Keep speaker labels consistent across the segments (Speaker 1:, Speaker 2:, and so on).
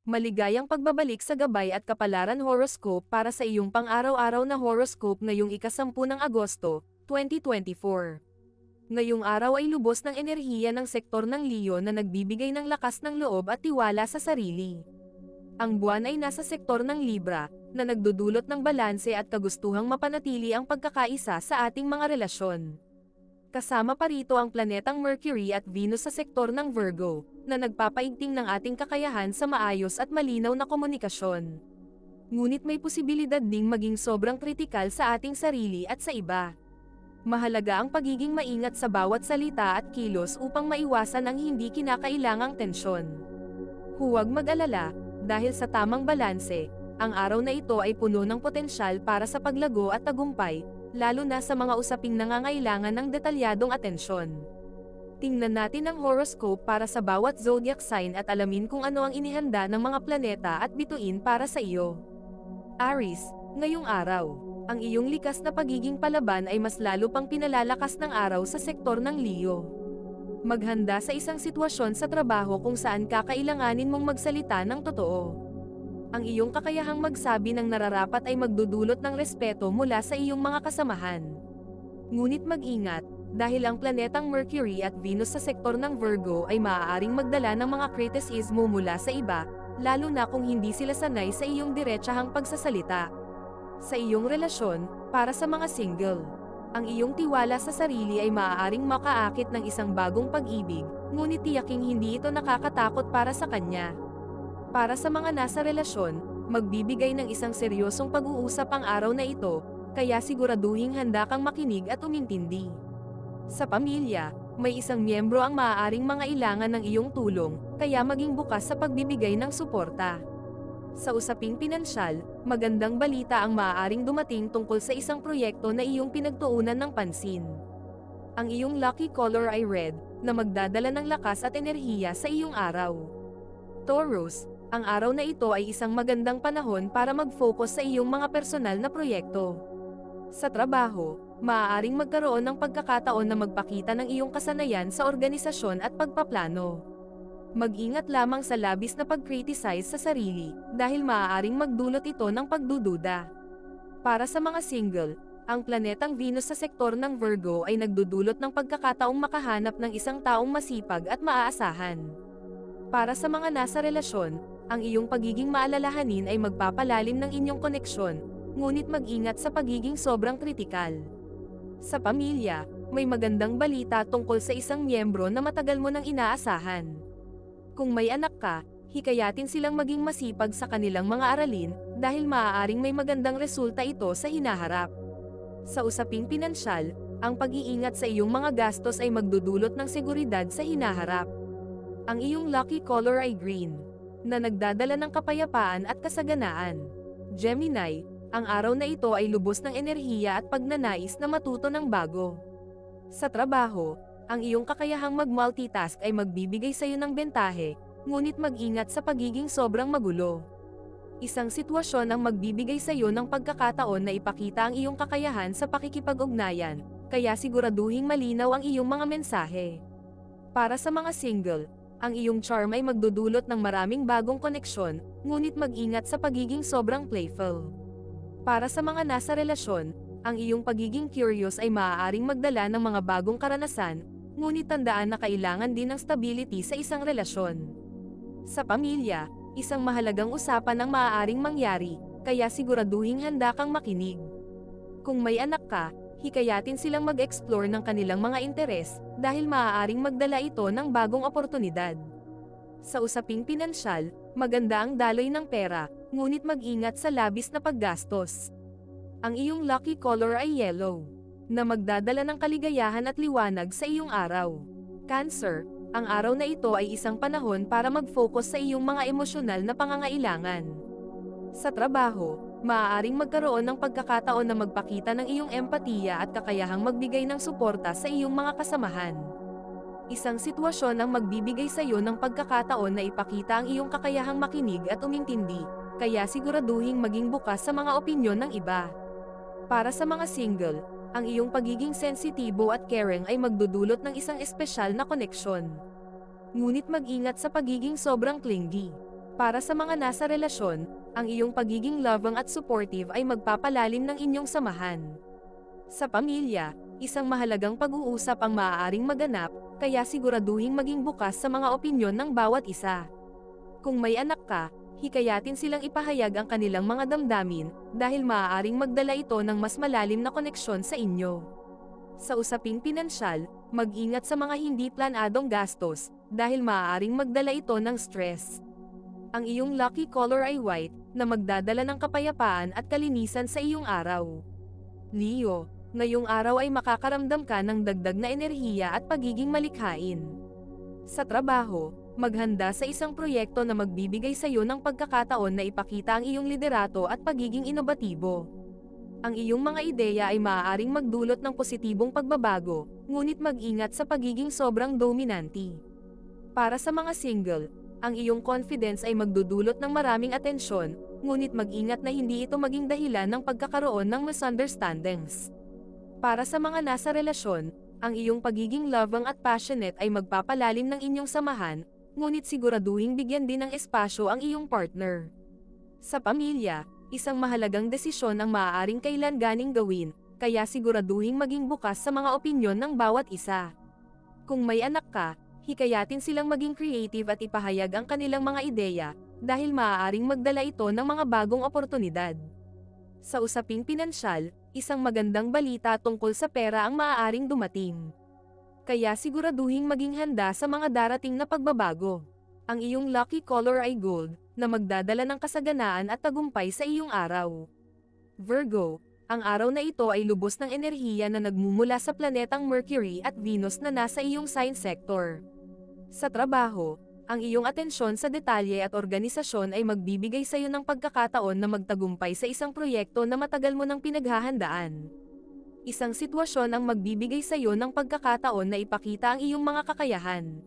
Speaker 1: Maligayang pagbabalik sa gabay at kapalaran horoscope para sa iyong pang-araw-araw na horoscope ngayong ika-10 ng Agosto, 2024. Ngayong araw ay lubos ng enerhiya ng sektor ng Leo na nagbibigay ng lakas ng loob at tiwala sa sarili. Ang buwan ay nasa sektor ng Libra, na nagdudulot ng balanse at kagustuhang mapanatili ang pagkakaisa sa ating mga relasyon. Kasama pa rito ang planetang Mercury at Venus sa sektor ng Virgo, na nagpapaigting ng ating kakayahan sa maayos at malinaw na komunikasyon. Ngunit may posibilidad ding maging sobrang kritikal sa ating sarili at sa iba. Mahalaga ang pagiging maingat sa bawat salita at kilos upang maiwasan ang hindi kinakailangang tensyon. Huwag mag-alala, dahil sa tamang balanse, ang araw na ito ay puno ng potensyal para sa paglago at tagumpay, lalo na sa mga usaping nangangailangan ng detalyadong atensyon. Tingnan natin ang horoscope para sa bawat zodiac sign at alamin kung ano ang inihanda ng mga planeta at bituin para sa iyo. Aries, ngayong araw, ang iyong likas na pagiging palaban ay mas lalo pang pinalalakas ng araw sa sektor ng Leo. Maghanda sa isang sitwasyon sa trabaho kung saan kakailanganin mong magsalita ng totoo. Ang iyong kakayahang magsabi ng nararapat ay magdudulot ng respeto mula sa iyong mga kasamahan. Ngunit mag-ingat, dahil ang planetang Mercury at Venus sa sektor ng Virgo ay maaaring magdala ng mga kritisismo mula sa iba, lalo na kung hindi sila sanay sa iyong diretsahang pagsasalita. Sa iyong relasyon, para sa mga single, ang iyong tiwala sa sarili ay maaaring makaakit ng isang bagong pag-ibig, ngunit tiyaking hindi ito nakakatakot para sa kanya. Para sa mga nasa relasyon, magbibigay ng isang seryosong pag-uusap ang araw na ito, kaya siguraduhing handa kang makinig at umintindi. Sa pamilya, may isang miyembro ang maaaring mangailangan ng iyong tulong, kaya maging bukas sa pagbibigay ng suporta. Sa usaping pinansyal, magandang balita ang maaaring dumating tungkol sa isang proyekto na iyong pinagtuunan ng pansin. Ang iyong lucky color ay red, na magdadala ng lakas at enerhiya sa iyong araw. Taurus, ang araw na ito ay isang magandang panahon para mag-focus sa iyong mga personal na proyekto. Sa trabaho, maaaring magkaroon ng pagkakataon na magpakita ng iyong kasanayan sa organisasyon at pagpaplano. Mag-ingat lamang sa labis na pag-criticize sa sarili, dahil maaaring magdulot ito ng pagdududa. Para sa mga single, ang planetang Venus sa sektor ng Virgo ay nagdudulot ng pagkakataong makahanap ng isang taong masipag at maaasahan. Para sa mga nasa relasyon, ang iyong pagiging maalalahanin ay magpapalalim ng inyong koneksyon, ngunit mag-ingat sa pagiging sobrang kritikal. Sa pamilya, may magandang balita tungkol sa isang miyembro na matagal mo nang inaasahan. Kung may anak ka, hikayatin silang maging masipag sa kanilang mga aralin, dahil maaaring may magandang resulta ito sa hinaharap. Sa usaping pinansyal, ang pag-iingat sa iyong mga gastos ay magdudulot ng seguridad sa hinaharap. Ang iyong lucky color ay green, na nagdadala ng kapayapaan at kasaganaan. Gemini, ang araw na ito ay lubos ng enerhiya at pagnanais na matuto ng bago. Sa trabaho, ang iyong kakayahang mag-multitask ay magbibigay sa iyo ng bentahe, ngunit mag-ingat sa pagiging sobrang magulo. Isang sitwasyon ang magbibigay sa iyo ng pagkakataon na ipakita ang iyong kakayahan sa pakikipag-ugnayan, kaya siguraduhing malinaw ang iyong mga mensahe. Para sa mga single, ang iyong charm ay magdudulot ng maraming bagong koneksyon, ngunit mag-ingat sa pagiging sobrang playful. Para sa mga nasa relasyon, ang iyong pagiging curious ay maaaring magdala ng mga bagong karanasan, ngunit tandaan na kailangan din ng stability sa isang relasyon. Sa pamilya, isang mahalagang usapan ang maaaring mangyari, kaya siguraduhing handa kang makinig. Kung may anak ka, hikayatin silang mag-explore ng kanilang mga interes, dahil maaaring magdala ito ng bagong oportunidad. Sa usaping pinansyal, maganda ang daloy ng pera, ngunit mag-ingat sa labis na paggastos. Ang iyong lucky color ay yellow, na magdadala ng kaligayahan at liwanag sa iyong araw. Cancer, ang araw na ito ay isang panahon para mag-focus sa iyong mga emosyonal na pangangailangan. Sa trabaho, maaaring magkaroon ng pagkakataon na magpakita ng iyong empatiya at kakayahang magbigay ng suporta sa iyong mga kasamahan. Isang sitwasyon ang magbibigay sa iyo ng pagkakataon na ipakita ang iyong kakayahang makinig at umintindi, kaya siguraduhing maging bukas sa mga opinyon ng iba. Para sa mga single, ang iyong pagiging sensitibo at caring ay magdudulot ng isang espesyal na koneksyon. Ngunit mag-ingat sa pagiging sobrang clingy. Para sa mga nasa relasyon, ang iyong pagiging loving at supportive ay magpapalalim ng inyong samahan. Sa pamilya, isang mahalagang pag-uusap ang maaaring maganap, kaya siguraduhing maging bukas sa mga opinyon ng bawat isa. Kung may anak ka, hikayatin silang ipahayag ang kanilang mga damdamin, dahil maaaring magdala ito ng mas malalim na koneksyon sa inyo. Sa usaping pinansyal, mag-ingat sa mga hindi planadong gastos, dahil maaaring magdala ito ng stress. Ang iyong lucky color ay white, na magdadala ng kapayapaan at kalinisan sa iyong araw. Leo, ngayong araw ay makakaramdam ka ng dagdag na enerhiya at pagiging malikhain. Sa trabaho, maghanda sa isang proyekto na magbibigay sa iyo ng pagkakataon na ipakita ang iyong liderato at pagiging inobatibo. Ang iyong mga ideya ay maaaring magdulot ng positibong pagbabago, ngunit mag-ingat sa pagiging sobrang dominante. Para sa mga single, ang iyong confidence ay magdudulot ng maraming atensyon, ngunit mag-ingat na hindi ito maging dahilan ng pagkakaroon ng misunderstandings. Para sa mga nasa relasyon, ang iyong pagiging loving at passionate ay magpapalalim ng inyong samahan, ngunit siguraduhing bigyan din ng espasyo ang iyong partner. Sa pamilya, isang mahalagang desisyon ang maaaring kailanganing gawin, kaya siguraduhing maging bukas sa mga opinyon ng bawat isa. Kung may anak ka, hikayatin silang maging creative at ipahayag ang kanilang mga ideya, dahil maaaring magdala ito ng mga bagong oportunidad. Sa usaping pinansyal, isang magandang balita tungkol sa pera ang maaaring dumating. Kaya siguraduhing maging handa sa mga darating na pagbabago. Ang iyong lucky color ay gold, na magdadala ng kasaganaan at tagumpay sa iyong araw. Virgo, ang araw na ito ay lubos ng enerhiya na nagmumula sa planetang Mercury at Venus na nasa iyong sign sector. Sa trabaho, ang iyong atensyon sa detalye at organisasyon ay magbibigay sa iyo ng pagkakataon na magtagumpay sa isang proyekto na matagal mo nang pinaghahandaan. Isang sitwasyon ang magbibigay sa iyo ng pagkakataon na ipakita ang iyong mga kakayahan.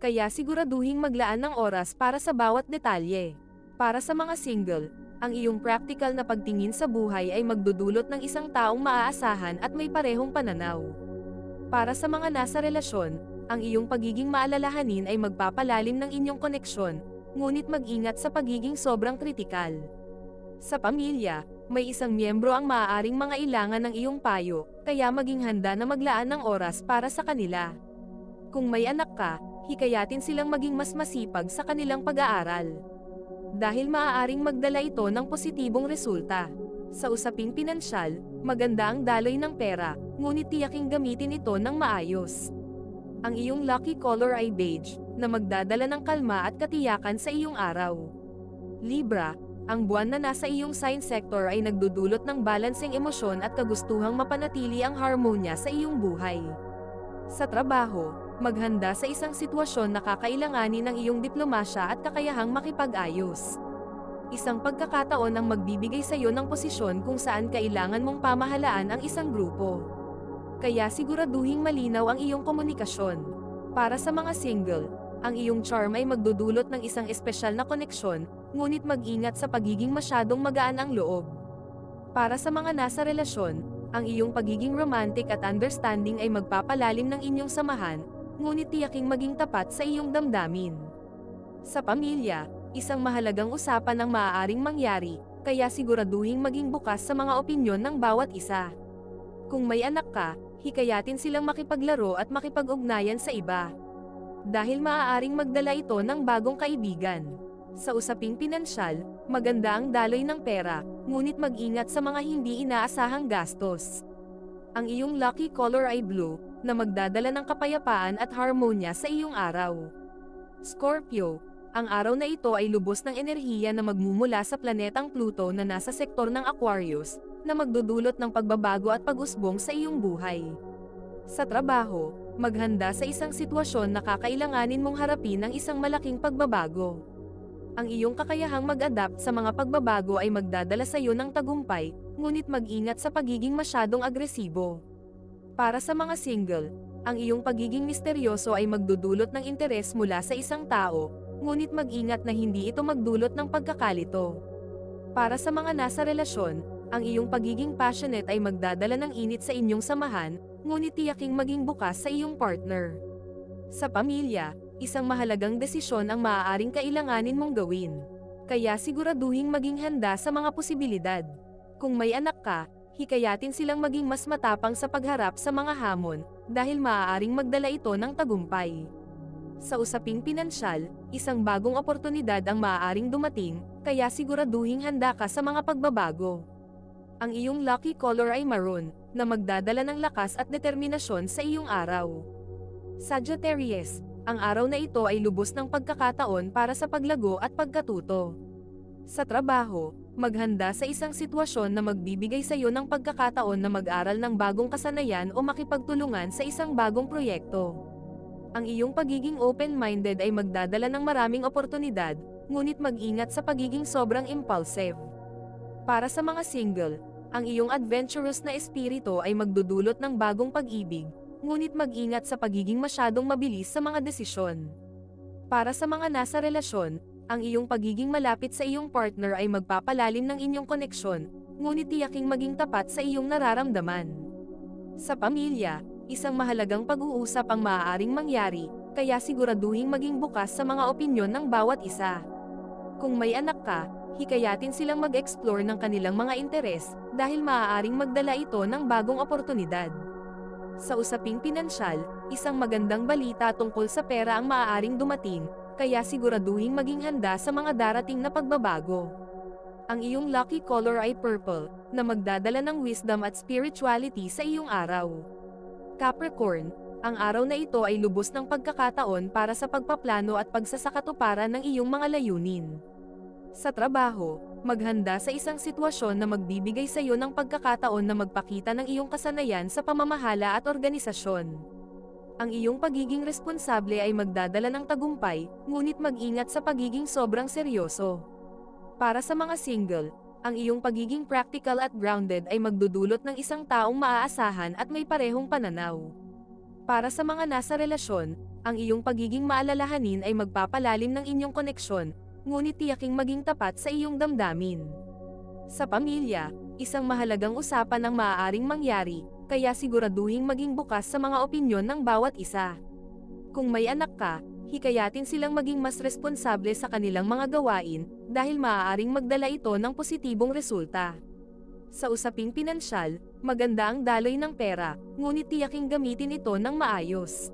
Speaker 1: Kaya siguraduhing maglaan ng oras para sa bawat detalye. Para sa mga single, ang iyong practical na pagtingin sa buhay ay magdudulot ng isang taong maaasahan at may parehong pananaw. Para sa mga nasa relasyon, ang iyong pagiging maalalahanin ay magpapalalim ng inyong koneksyon, ngunit mag-ingat sa pagiging sobrang kritikal. Sa pamilya, may isang miyembro ang maaaring mangailangan ng iyong payo, kaya maging handa na maglaan ng oras para sa kanila. Kung may anak ka, hikayatin silang maging mas masipag sa kanilang pag-aaral. Dahil maaaring magdala ito ng positibong resulta. Sa usaping pinansyal, maganda ang daloy ng pera, ngunit tiyaking gamitin ito ng maayos. Ang iyong lucky color ay beige, na magdadala ng kalma at katiyakan sa iyong araw. Libra, ang buwan na nasa iyong sign sector ay nagdudulot ng balanseng emosyon at kagustuhang mapanatili ang harmonya sa iyong buhay. Sa trabaho, maghanda sa isang sitwasyon na kakailanganin ng iyong diplomasya at kakayahang makipag-ayos. Isang pagkakataon ang magbibigay sa iyo ng posisyon kung saan kailangan mong pamahalaan ang isang grupo. Kaya siguraduhing malinaw ang iyong komunikasyon. Para sa mga single, ang iyong charm ay magdudulot ng isang espesyal na koneksyon, ngunit mag-ingat sa pagiging masyadong magaan ang loob. Para sa mga nasa relasyon, ang iyong pagiging romantic at understanding ay magpapalalim ng inyong samahan, ngunit tiyaking maging tapat sa iyong damdamin. Sa pamilya, isang mahalagang usapan ang maaaring mangyari, kaya siguraduhing maging bukas sa mga opinyon ng bawat isa. Kung may anak ka, hikayatin silang makipaglaro at makipag-ugnayan sa iba. Dahil maaaring magdala ito ng bagong kaibigan. Sa usaping pinansyal, maganda ang daloy ng pera, ngunit mag-ingat sa mga hindi inaasahang gastos. Ang iyong lucky color ay blue, na magdadala ng kapayapaan at harmonya sa iyong araw. Scorpio, ang araw na ito ay lubos ng enerhiya na magmumula sa planetang Pluto na nasa sektor ng Aquarius, na magdudulot ng pagbabago at pag-usbong sa iyong buhay. Sa trabaho, maghanda sa isang sitwasyon na kakailanganin mong harapin ang isang malaking pagbabago. Ang iyong kakayahang mag-adapt sa mga pagbabago ay magdadala sa iyo ng tagumpay, ngunit mag-ingat sa pagiging masyadong agresibo. Para sa mga single, ang iyong pagiging misteryoso ay magdudulot ng interes mula sa isang tao, ngunit mag-ingat na hindi ito magdulot ng pagkakalito. Para sa mga nasa relasyon, ang iyong pagiging passionate ay magdadala ng init sa inyong samahan, ngunit tiyaking maging bukas sa iyong partner. Sa pamilya, isang mahalagang desisyon ang maaaring kailanganin mong gawin. Kaya siguraduhing maging handa sa mga posibilidad. Kung may anak ka, hikayatin silang maging mas matapang sa pagharap sa mga hamon, dahil maaaring magdala ito ng tagumpay. Sa usaping pinansyal, isang bagong oportunidad ang maaaring dumating, kaya siguraduhing handa ka sa mga pagbabago. Ang iyong lucky color ay maroon, na magdadala ng lakas at determinasyon sa iyong araw. Sagittarius, ang araw na ito ay lubos ng pagkakataon para sa paglago at pagkatuto. Sa trabaho, maghanda sa isang sitwasyon na magbibigay sa iyo ng pagkakataon na mag-aral ng bagong kasanayan o makipagtulungan sa isang bagong proyekto. Ang iyong pagiging open-minded ay magdadala ng maraming oportunidad, ngunit mag-ingat sa pagiging sobrang impulsive. Para sa mga single, ang iyong adventurous na espiritu ay magdudulot ng bagong pag-ibig, ngunit mag-ingat sa pagiging masyadong mabilis sa mga desisyon. Para sa mga nasa relasyon, ang iyong pagiging malapit sa iyong partner ay magpapalalim ng inyong koneksyon, ngunit tiyaking maging tapat sa iyong nararamdaman. Sa pamilya, isang mahalagang pag-uusap ang maaaring mangyari, kaya siguraduhing maging bukas sa mga opinyon ng bawat isa. Kung may anak ka, hikayatin silang mag-explore ng kanilang mga interes, dahil maaaring magdala ito ng bagong oportunidad. Sa usaping pinansyal, isang magandang balita tungkol sa pera ang maaaring dumating, kaya siguraduhing maging handa sa mga darating na pagbabago. Ang iyong lucky color ay purple, na magdadala ng wisdom at spirituality sa iyong araw. Capricorn, ang araw na ito ay lubos ng pagkakataon para sa pagpaplano at pagsasakatuparan ng iyong mga layunin. Sa trabaho, maghanda sa isang sitwasyon na magbibigay sa iyo ng pagkakataon na magpakita ng iyong kasanayan sa pamamahala at organisasyon. Ang iyong pagiging responsable ay magdadala ng tagumpay, ngunit mag-ingat sa pagiging sobrang seryoso. Para sa mga single, ang iyong pagiging practical at grounded ay magdudulot ng isang taong maaasahan at may parehong pananaw. Para sa mga nasa relasyon, ang iyong pagiging maalalahanin ay magpapalalim ng inyong koneksyon, ngunit tiyaking maging tapat sa iyong damdamin. Sa pamilya, isang mahalagang usapan ang maaaring mangyari, kaya siguraduhing maging bukas sa mga opinyon ng bawat isa. Kung may anak ka, hikayatin silang maging mas responsable sa kanilang mga gawain, dahil maaaring magdala ito ng positibong resulta. Sa usaping pinansyal, maganda ang daloy ng pera, ngunit tiyaking gamitin ito ng maayos.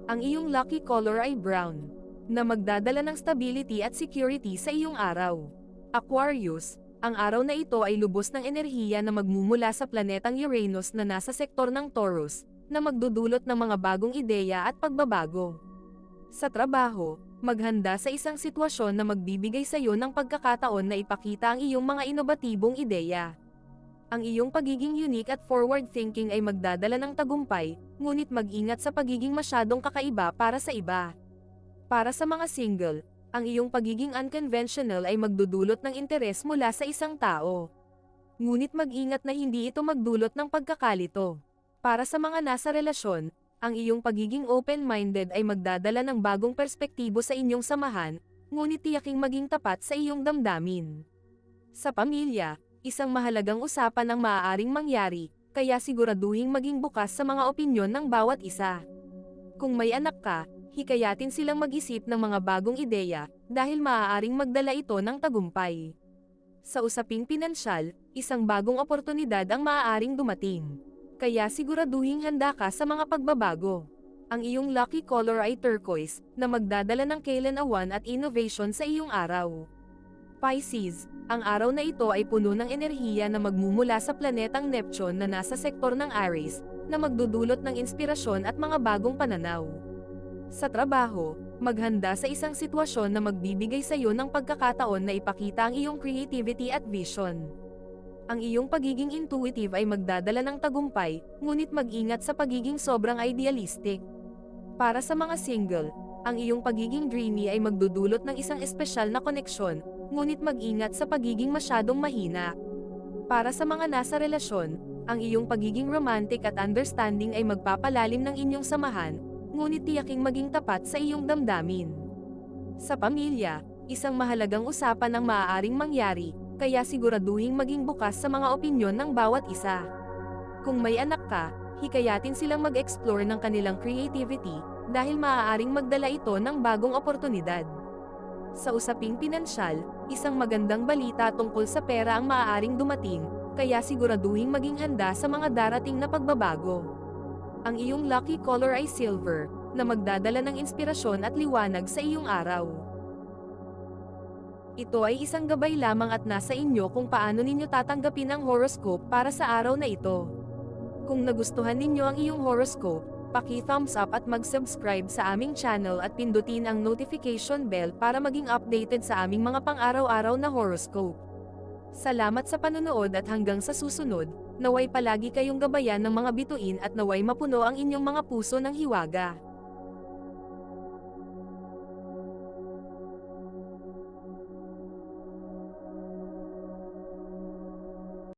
Speaker 1: Ang iyong lucky color ay brown, na magdadala ng stability at security sa iyong araw. Aquarius, ang araw na ito ay lubos ng enerhiya na magmumula sa planetang Uranus na nasa sektor ng Taurus, na magdudulot ng mga bagong ideya at pagbabago. Sa trabaho, maghanda sa isang sitwasyon na magbibigay sa iyo ng pagkakataon na ipakita ang iyong mga inobatibong ideya. Ang iyong pagiging unique at forward-thinking ay magdadala ng tagumpay, ngunit mag-ingat sa pagiging masyadong kakaiba para sa iba. Para sa mga single, ang iyong pagiging unconventional ay magdudulot ng interes mula sa isang tao. Ngunit mag-ingat na hindi ito magdulot ng pagkakalito. Para sa mga nasa relasyon, ang iyong pagiging open-minded ay magdadala ng bagong perspektibo sa inyong samahan, ngunit tiyaking maging tapat sa iyong damdamin. Sa pamilya, isang mahalagang usapan ang maaaring mangyari, kaya siguraduhing maging bukas sa mga opinyon ng bawat isa. Kung may anak ka, hikayatin silang mag-isip ng mga bagong ideya, dahil maaaring magdala ito ng tagumpay. Sa usaping pinansyal, isang bagong oportunidad ang maaaring dumating. Kaya siguraduhing handa ka sa mga pagbabago. Ang iyong lucky color ay turquoise, na magdadala ng kailanawan at innovation sa iyong araw. Pisces, ang araw na ito ay puno ng enerhiya na magmumula sa planetang Neptune na nasa sektor ng Aries, na magdudulot ng inspirasyon at mga bagong pananaw. Sa trabaho, maghanda sa isang sitwasyon na magbibigay sa iyo ng pagkakataon na ipakita ang iyong creativity at vision. Ang iyong pagiging intuitive ay magdadala ng tagumpay, ngunit mag-ingat sa pagiging sobrang idealistic. Para sa mga single, ang iyong pagiging dreamy ay magdudulot ng isang espesyal na koneksyon, ngunit mag-ingat sa pagiging masyadong mahina. Para sa mga nasa relasyon, ang iyong pagiging romantic at understanding ay magpapalalim ng inyong samahan, ngunit tiyaking maging tapat sa iyong damdamin. Sa pamilya, isang mahalagang usapan ang maaaring mangyari, kaya siguraduhing maging bukas sa mga opinyon ng bawat isa. Kung may anak ka, hikayatin silang mag-explore ng kanilang creativity, dahil maaaring magdala ito ng bagong oportunidad. Sa usaping pinansyal, isang magandang balita tungkol sa pera ang maaaring dumating, kaya siguraduhing maging handa sa mga darating na pagbabago. Ang iyong lucky color ay silver, na magdadala ng inspirasyon at liwanag sa iyong araw. Ito ay isang gabay lamang at nasa inyo kung paano ninyo tatanggapin ang horoscope para sa araw na ito. Kung nagustuhan ninyo ang iyong horoscope, paki-thumbs up at mag-subscribe sa aming channel at pindutin ang notification bell para maging updated sa aming mga pang-araw-araw na horoscope. Salamat sa panunood at hanggang sa susunod, naway palagi kayong gabayan ng mga bituin at naway mapuno ang inyong mga puso ng hiwaga.